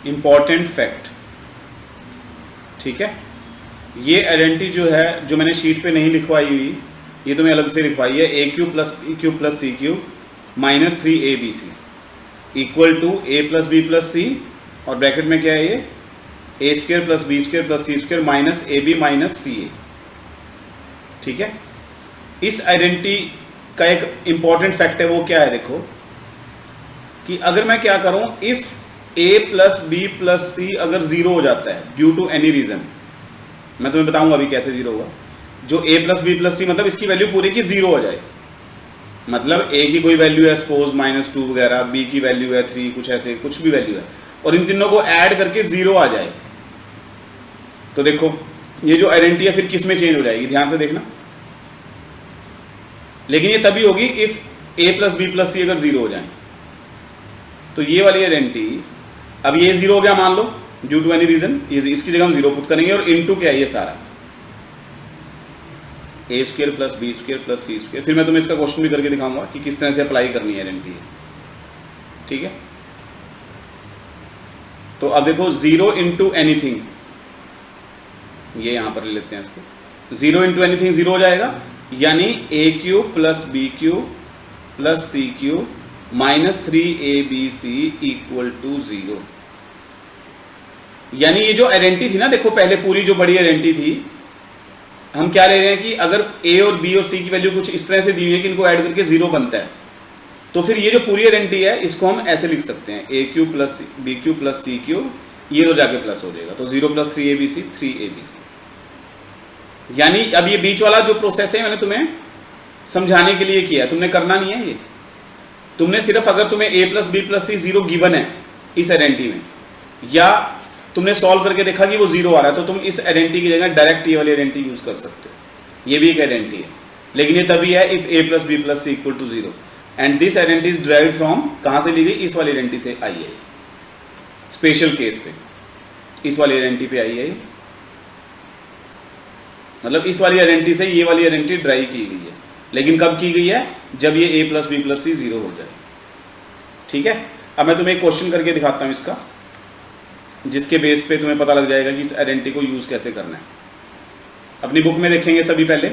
Important fact, ठीक है। ये आइडेंटिटी जो है, जो मैंने शीट पे नहीं लिखवाई हुई, ये तो मैं अलग से लिखवाई है, a cube plus b cube plus c cube minus 3abc equal to a plus b plus c, और ब्रैकेट में क्या है ये, a square plus b square plus c square minus a b minus c a, ठीक है। इस identity का एक इंपॉर्टेंट फैक्ट है, वो क्या है, देखो कि अगर मैं क्या करूं, if a plus b plus c अगर जीरो हो जाता है ड्यू टू एनी रीजन, मैं तुम्हें बताऊंगा अभी कैसे जीरो होगा। जो ए प्लस बी प्लस सी मतलब इसकी वैल्यू पूरी की जीरो हो जाए, मतलब ए की कोई वैल्यू है सपोज -2 वगैरह, बी की वैल्यू है 3, कुछ ऐसे कुछ भी वैल्यू है, और इन तीनों को ऐड करके जीरो आ जाए, तो देखो ये जो आइडेंटिटी है फिर किस में चेंज हो जाएगी, ध्यान से देखना। लेकिन ये तभी होगी if a plus b plus c अगर जीरो हो जाए। तो ये वाली आइडेंटिटी, अब ये जीरो हो गया मान लो ड्यू टू एनी रीजन, इसकी जगह हम जीरो पुट करेंगे, और इनटू क्या है ये सारा a square plus b square plus c square. फिर मैं तुम्हें इसका क्वेश्चन भी करके दिखाऊंगा कि किस तरह से अप्लाई करनी है आइडेंटिटी, ठीक है। तो अब देखो जीरो इंटू एनीथिंग, ये यहां पर ले लेते हैं इसको, जीरो इंटू एनीथिंग जीरो हो जाएगा, यानी a cube plus b cube plus c cube minus 3abc equal to 0। यानी ये जो आइडेंटिटी थी ना, देखो पहले पूरी जो बड़ी आइडेंटिटी थी, हम क्या ले रहे हैं कि अगर ए और बी और सी की वैल्यू कुछ इस तरह से दी हुई है कि इनको ऐड करके 0 बनता है, तो फिर ये जो पूरी आइडेंटिटी है इसको हम ऐसे लिख सकते हैं, a cube plus b cube plus c cube, ये तो जाके प्लस हो जाएगा, तो 0 प्लस 3abc 3abc। यानी अब ये बीच वाला जो प्रोसेस है मैंने तुम्हें समझाने के लिए किया, तुमने करना नहीं है ये, तुमने सिर्फ अगर तुम्हें ए plus b plus c 0 given है इस आइडेंटिटी में, या तुमने सॉल्व करके देखा कि वो 0 आ रहा है, तो तुम इस आइडेंटिटी की जगह डायरेक्ट ये वाली आइडेंटिटी यूज कर सकते हो। ये भी एक आइडेंटिटी है, लेकिन ये तभी है if a plus b plus c equal to 0, and this identity is derived from, कहां से ली गई, इस वाली आइडेंटिटी से आई है, स्पेशल केस पे इस वाली आइडेंटिटी पे आई है, मतलब इस वाली आइडेंटिटी से ये वाली आइडेंटिटी ड्राइव की गई है, लेकिन कब की गई है, जब ये ए प्लस बी प्लस सी 0 हो जाए, ठीक है। अब मैं तुम्हें एक क्वेश्चन करके दिखाता हूं इसका, जिसके बेस पे तुम्हें पता लग जाएगा कि इस आइडेंटिटी को यूज कैसे करना है। अपनी बुक में देखेंगे सभी पहले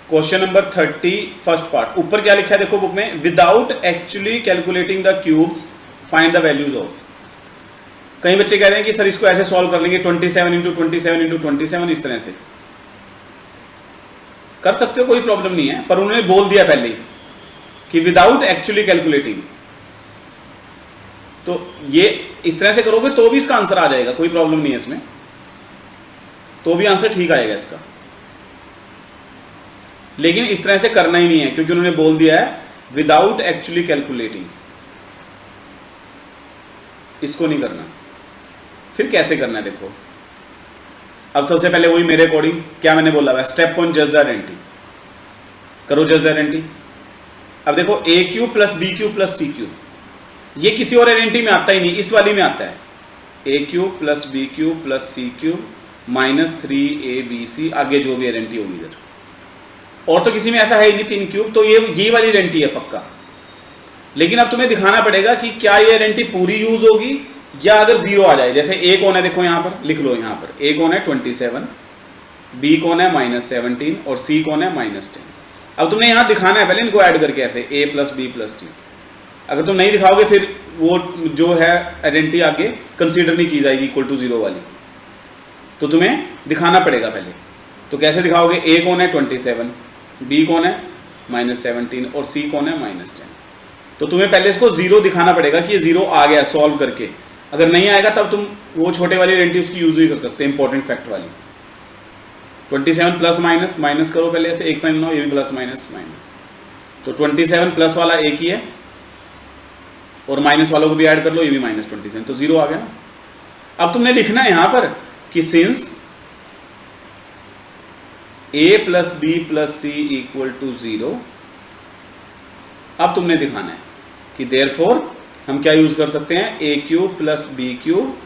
क्वेश्चन नंबर 30 फर्स्ट पार्ट, ऊपर क्या लिखा है देखो बुक में, without actually calculating the cubes find the values of. कई बच्चे कह रहे हैं कि सर इसको ऐसे सॉल्व कर लेंगे 27 इंटू 27 इंटू 27, इस तरह से कर सकते हो, कोई प्रॉब्लम नहीं है, पर उन्होंने बोल दिया पहले ही कि विदाउट एक्चुअली कैलकुलेटिंग, तो ये इस तरह से करोगे तो भी इसका आंसर आ जाएगा, कोई प्रॉब्लम नहीं है इसमें, तो भी आंसर ठीक आएगा इसका, लेकिन इस तरह से करना ही नहीं है, क्योंकि उन्होंने बोल दिया है विदाउट एक्चुअली कैलकुलेटिंग, इसको नहीं करना। फिर कैसे करना है देखो, अब सबसे पहले वही मेरे अकॉर्डिंग क्या मैंने बोला है, स्टेप 1 जज द आइडेंटिटी, करो जज द आइडेंटिटी। अब देखो a cube plus b cube plus c cube, ये किसी और आइडेंटिटी में आता ही नहीं, इस वाली में आता है, a cube plus b cube plus c cube minus 3abc, आगे जो भी आइडेंटिटी होगी इधर, और तो किसी में ऐसा है ही नहीं 3 क्यूब, तो ये वाली आइडेंटिटी है पक्का। लेकिन अब तुम्हें दिखाना पड़ेगा कि क्या ये आइडेंटिटी पूरी यूज होगी, या अगर 0 आ जाए, जैसे ए कौन है देखो यहां पर लिख लो, यहां पर ए कौन है 27, बी कौन है -17, और सी कौन है -10। अब तुमने यहां दिखाना है पहले इनको ऐड करके ऐसे ए प्लस बी प्लस टी, अगर तुम नहीं दिखाओगे फिर वो जो है आइडेंटिटी आगे कंसीडर नहीं की जाएगी इक्वल टू 0 वाली, तो तुम्हें दिखाना पड़ेगा पहले। तो कैसे दिखाओगे, ए कौन है 27, बी कौन है -17, और सी कौन है -10, तो तुम्हें पहले इसको 0 दिखाना पड़ेगा कि ये 0 आ गया सॉल्व करके। अगर नहीं आएगा तब तुम वो छोटे वाली आइडेंटिटी उसकी यूज भी कर सकते हैं, इंपॉर्टेंट फैक्ट वाली। 27 प्लस माइनस, माइनस करो पहले ऐसे एक साइन बनाओ, ये भी प्लस माइनस माइनस, तो 27 प्लस वाला एक ही है, और माइनस वालों को भी ऐड कर लो, ये भी -27, तो 0 आ गया ना। अब तुमने लिखना है यहां पर कि since a plus b plus c equal to 0, अब तुमने दिखाना है कि देयरफॉर हम क्या यूज कर सकते हैं, a cube plus b cube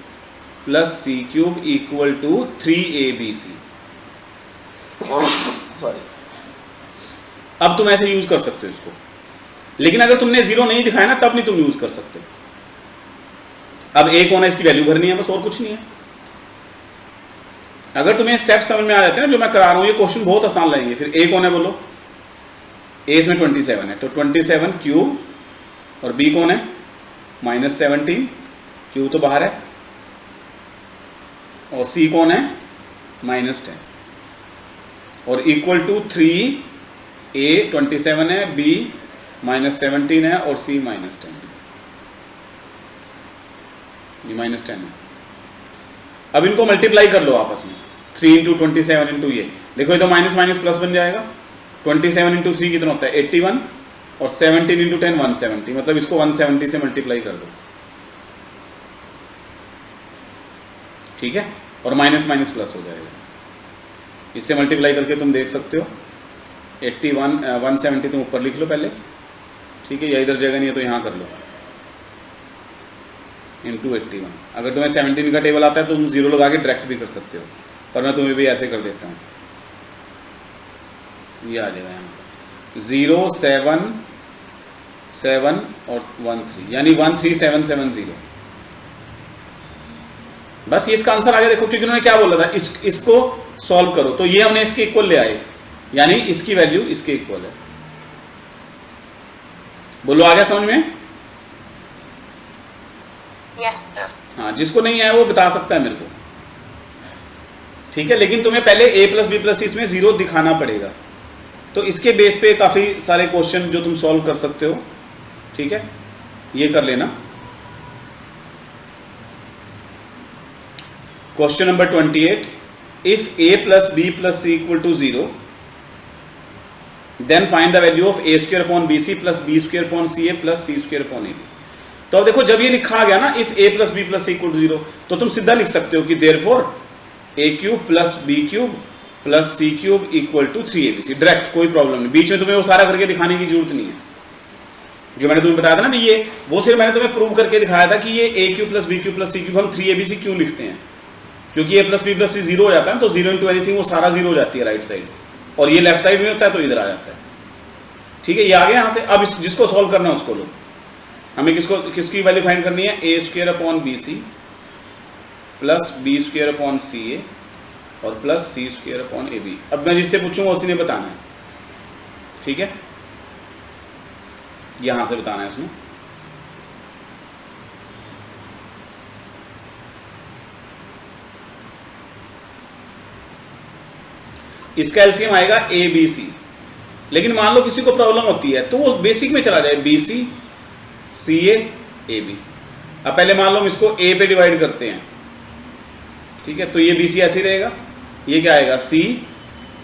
plus c cube equal to 3abc। Sorry, अब तुम ऐसे यूज कर सकते हो इसको, लेकिन अगर तुमने 0 नहीं दिखाया ना तब नहीं तुम यूज कर सकते। अब ए कौन है इसकी वैल्यू भरनी है बस, और कुछ नहीं है। अगर तुम्हें स्टेप समझ में आ जाते हैं ना जो मैं करा रहा हूं, ये क्वेश्चन बहुत आसान लगेंगे। फिर ए कौन है बोलो, ए इसमें 27 है, तो 27 क्यूब, और बी कौन है -17, क्यूब तो बाहर है, और सी कौन है -10, और इक्वल टू 3, ए 27 है, बी -17 है, और सी -10, ये -10 है। अब इनको मल्टीप्लाई कर लो आपस में, 3 इंटू 27 इंटू ये, देखो ये तो माइनस माइनस प्लस बन जाएगा। 27 इंटू 3 कितना होता है 81, और 17 इंटू 10 170, मतलब इसको 170 से मल्टीप्लाई कर दो, ठीक है, और माइनस माइनस प्लस हो जाएगा। इससे मल्टीप्लाई करके तुम देख सकते हो 81 170 तुम ऊपर लिख लो पहले, ठीक है, या इधर जगह नहीं है तो यहाँ कर लो, इंटू 81। अगर तुम्हें 17 का टेबल आता है तो तुम 0 लगा के डायरेक्ट भी कर सकते हो, पर मैं तुम्हें भी ऐसे कर देता हूँ, ये आ जाएगा यहाँ 0 7 7 और 1 3, यानी 13770। बस ये इसका आंसर आ गया। देखो क्योंकि उन्होंने क्या बोला था, इसको सॉल्व करो, तो ये हमने इसके इक्वल ले आए, यानी इसकी वैल्यू इसके इक्वल है। बोलो आ गया समझ में? Yes sir. हाँ, जिसको नहीं आया वो बता सकता है मेरे को, ठीक है, लेकिन तुम्हें पहले a प्लस बी प्लस सी इसमें 0 दिखाना पड़ेगा। तो इसके बेस पे काफ़ी सारे क्वेश्चन जो तुम सॉल्व कर सकते हो, ठीक है, ये कर लेना। Question number 28, if a plus b plus c equal to 0 then find the value of a square upon b c plus b square upon c a plus c square upon a b. तो अब देखो जब ये लिखा आ गया ना if a plus b plus c equal to 0, तो तुम सीधा लिख सकते हो कि therefore a cube plus b cube plus c cube equal to 3abc, direct, कोई प्रॉब्लम नहीं, बीच में तुम्हें वो सारा करके दिखाने की जरूरत नहीं है। जो मैंने तुम्हें बताया था ना, ये वो सिर्फ मैंने तुम्हें प्रूव करके दिखाया था कि ये a cube plus b cube plus c cube हम 3abc क्यों लिखते हैं, क्योंकि a plus b plus c 0 हो जाता है, तो 0 इंटू एनीथिंग वो सारा 0 हो जाती है राइट साइड, और ये लेफ्ट साइड में होता है तो इधर आ जाता है, ठीक है, ये आ गया यहाँ से। अब जिसको सॉल्व करना है उसको लो, हमें किसकी वैल्यू फाइंड करनी है, a square upon b c plus b square upon c a और plus c square upon a b. अब मैं जिससे पूछूंगा उसी ने बताना है, ठीक है, यहां से बताना है उसने। इसका एलसीएम आएगा ए बी सी, लेकिन मान लो किसी को प्रॉब्लम होती है तो वो बेसिक में चला जाए, बी सी सी ए ए बी। अब पहले मान लो हम इसको ए पे डिवाइड करते हैं, ठीक है, तो ये बी सी ऐसे ही रहेगा, ये क्या आएगा सी,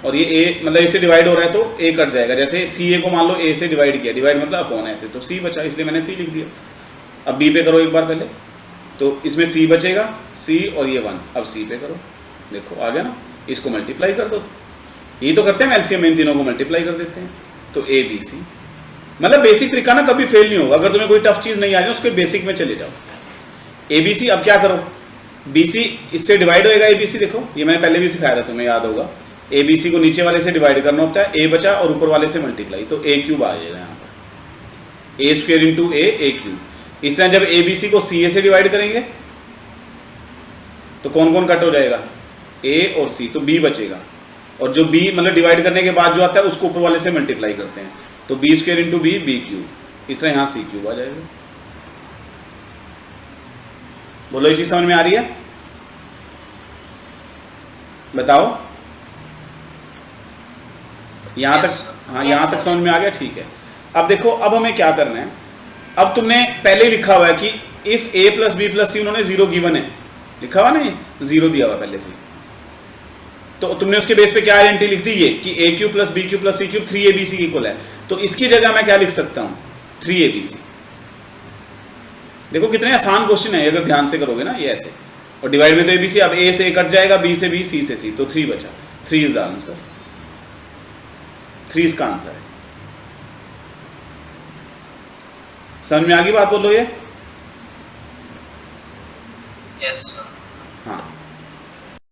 और ये ए मतलब ए से डिवाइड हो रहा है तो ए कट जाएगा, जैसे सी ए को मान लो ए से डिवाइड किया, डिवाइड मतलब अपॉन ऐसे, तो सी बचा, इसलिए मैंने सी लिख दिया। अब बी पे करो एक बार पहले, तो इसमें सी बचेगा, सी और ये 1, अब सी पे करो, देखो आ गया ना, इसको मल्टीप्लाई कर दो, ये तो करते हैं एलसीएम में, इन तीनों को मल्टीप्लाई कर देते हैं, तो ए बी सी। मतलब बेसिक तरीका ना कभी फेल नहीं होगा, अगर तुम्हें कोई टफ चीज नहीं आ रही उसके बेसिक में चले जाओ। ए बी सी, अब क्या करो, बी सी इससे डिवाइड होएगा ए बी सी, देखो ये मैंने पहले भी सिखाया था, तुम्हें याद होगा, ए बी सी को नीचे वाले से डिवाइड करना होता है, ए बचा और ऊपर वाले से मल्टीप्लाई, तो ए क्यूब आ जाएगा यहाँ पर, ए स्क्वायर इंटू ए क्यूब। इस तरह जब ए बी सी को सी ए से डिवाइड करेंगे तो कौन कौन कट हो जाएगा, ए और सी, तो बी बचेगा, और जो बी मतलब डिवाइड करने के बाद जो आता है उसको ऊपर वाले से मल्टीप्लाई करते हैं, तो b square into b b cube, इस तरह यहां सी क्यूब आ जाएगा। बोलो ये चीज समझ में आ रही है, बताओ यहां तक, हाँ यहां तक समझ में आ गया, ठीक है। अब देखो अब हमें क्या करना है, अब तुमने पहले ही लिखा हुआ है कि if a plus b plus c, उन्होंने 0 गिवन है, लिखा हुआ ना, 0 दिया हुआ पहले से, तो तुमने उसके बेस पे क्या आइडेंटिटी लिख दी, ये कि a cube plus b cube plus c cube 3abc की इक्वल है, तो इसकी जगह मैं क्या लिख सकता हूं 3abc। देखो कितने आसान क्वेश्चन है अगर ध्यान से करोगे ना, ये ऐसे, और डिवाइड में तो abc, अब a से a कट जाएगा, b से b, c से c, तो 3 बचा, 3 इज द आंसर, 3 इसका आंसर है। समझ में आ गई बात, बोलो ये, यस सर। हाँ